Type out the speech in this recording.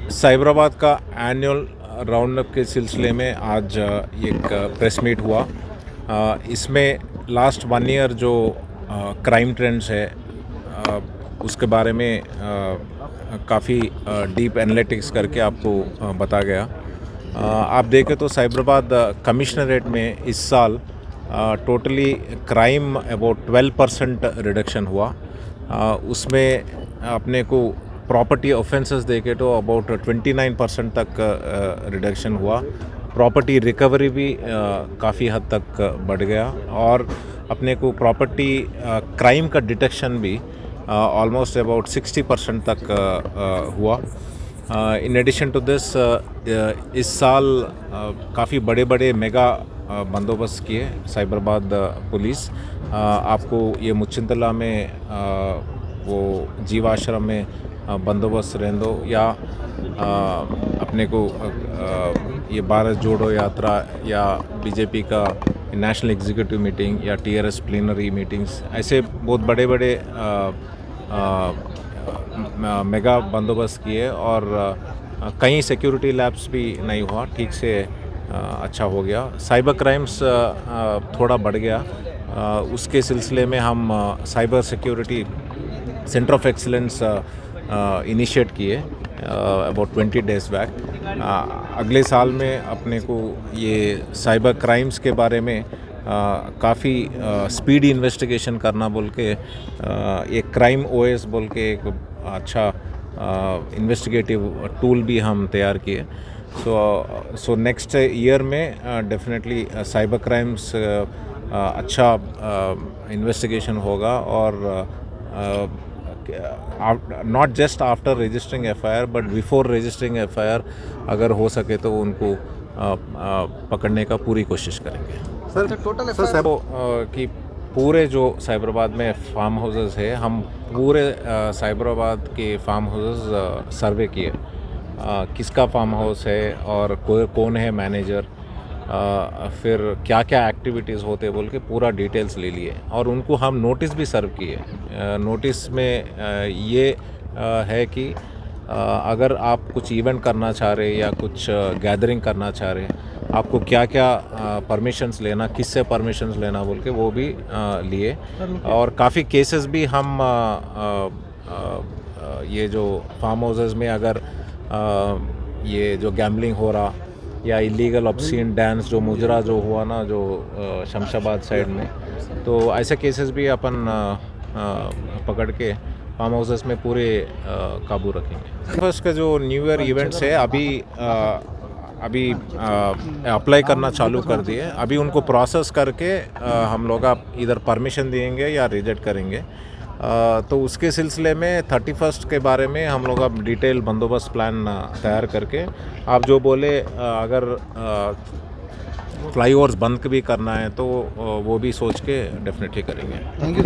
साइबराबाद का annual round up के सिलसिले में आज एक प्रेस मीट हुआ। इसमें लास्ट 1 ईयर जो क्राइम ट्रेंड्स है उसके बारे में काफ़ी डीप एनालिटिक्स करके आपको बता गया। आप देखें तो साइबराबाद कमिश्नरेट में इस साल टोटली क्राइम अबाउट 12% रिडक्शन हुआ। उसमें अपने को प्रॉपर्टी ऑफेंसेस देखे तो अबाउट 29% तक रिडक्शन हुआ। प्रॉपर्टी रिकवरी भी काफ़ी हद तक बढ़ गया और अपने को प्रॉपर्टी क्राइम का डिटेक्शन भी ऑलमोस्ट अबाउट 60% तक हुआ। इन एडिशन टू दिस इस साल काफ़ी बड़े बड़े मेगा बंदोबस्त किए साइबराबाद पुलिस। आपको ये मुचिंतला में वो जीवाश्रम में बंदोबस्त रहंदो या अपने को ये भारत जोड़ो यात्रा या बीजेपी का नेशनल एग्जीक्यूटिव मीटिंग या टीआरएस प्लीनरी मीटिंग्स, ऐसे बहुत बड़े बड़े मेगा बंदोबस्त किए और कहीं सिक्योरिटी लैब्स भी नहीं हुआ, ठीक से अच्छा हो गया। साइबर क्राइम्स थोड़ा बढ़ गया, उसके सिलसिले में हम cyber security centre of excellence initiate किए अबाउट 20 डेज़ बैक। अगले साल में अपने को ये साइबर क्राइम्स के बारे में काफ़ी स्पीडी इन्वेस्टिगेशन करना बोल के एक क्राइम ओएस बोल के एक अच्छा इन्वेस्टिगेटिव टूल भी हम तैयार किए। सो नेक्स्ट ईयर में डेफिनेटली साइबर क्राइम्स अच्छा इन्वेस्टिगेशन होगा और not just after registering FIR but before registering FIR अगर हो सके तो उनको पकड़ने का पूरी कोशिश करेंगे। सर टोटल कि पूरे जो साइबराबाद में फार्म हाउसेस है, हम पूरे साइबराबाद के फार्म हाउसेस सर्वे किए, किसका फार्म हाउस है और कौन है मैनेजर, फिर क्या क्या एक्टिविटीज़ होते बोल के पूरा डिटेल्स ले लिए और उनको हम नोटिस भी सर्व किए। नोटिस में ये है कि अगर आप कुछ इवेंट करना चाह रहे या कुछ गैदरिंग करना चाह रहे, आपको क्या क्या परमिशंस लेना, किससे परमिशंस लेना बोल के वो भी लिए। और काफ़ी केसेस भी हम ये जो फार्म हाउसेस में अगर ये जो गैम्बलिंग हो रहा या इलीगल ऑब्सीन डांस जो मुजरा जो हुआ ना जो शमशाबाद साइड में, तो ऐसे केसेस भी अपन पकड़ के फार्म हाउसेस में पूरे काबू रखेंगे। फर्स्ट का जो न्यू ईयर इवेंट्स है अभी अप्लाई करना चालू कर दिए। अभी उनको प्रोसेस करके हम लोग आप इधर परमिशन देंगे या रिजेक्ट करेंगे। तो उसके सिलसिले में 31 के बारे में हम लोग अब डिटेल बंदोबस्त प्लान तैयार करके, आप जो बोले अगर फ्लाईओवर्स बंद भी करना है तो वो भी सोच के डेफिनेटली करेंगे। Thank you sir.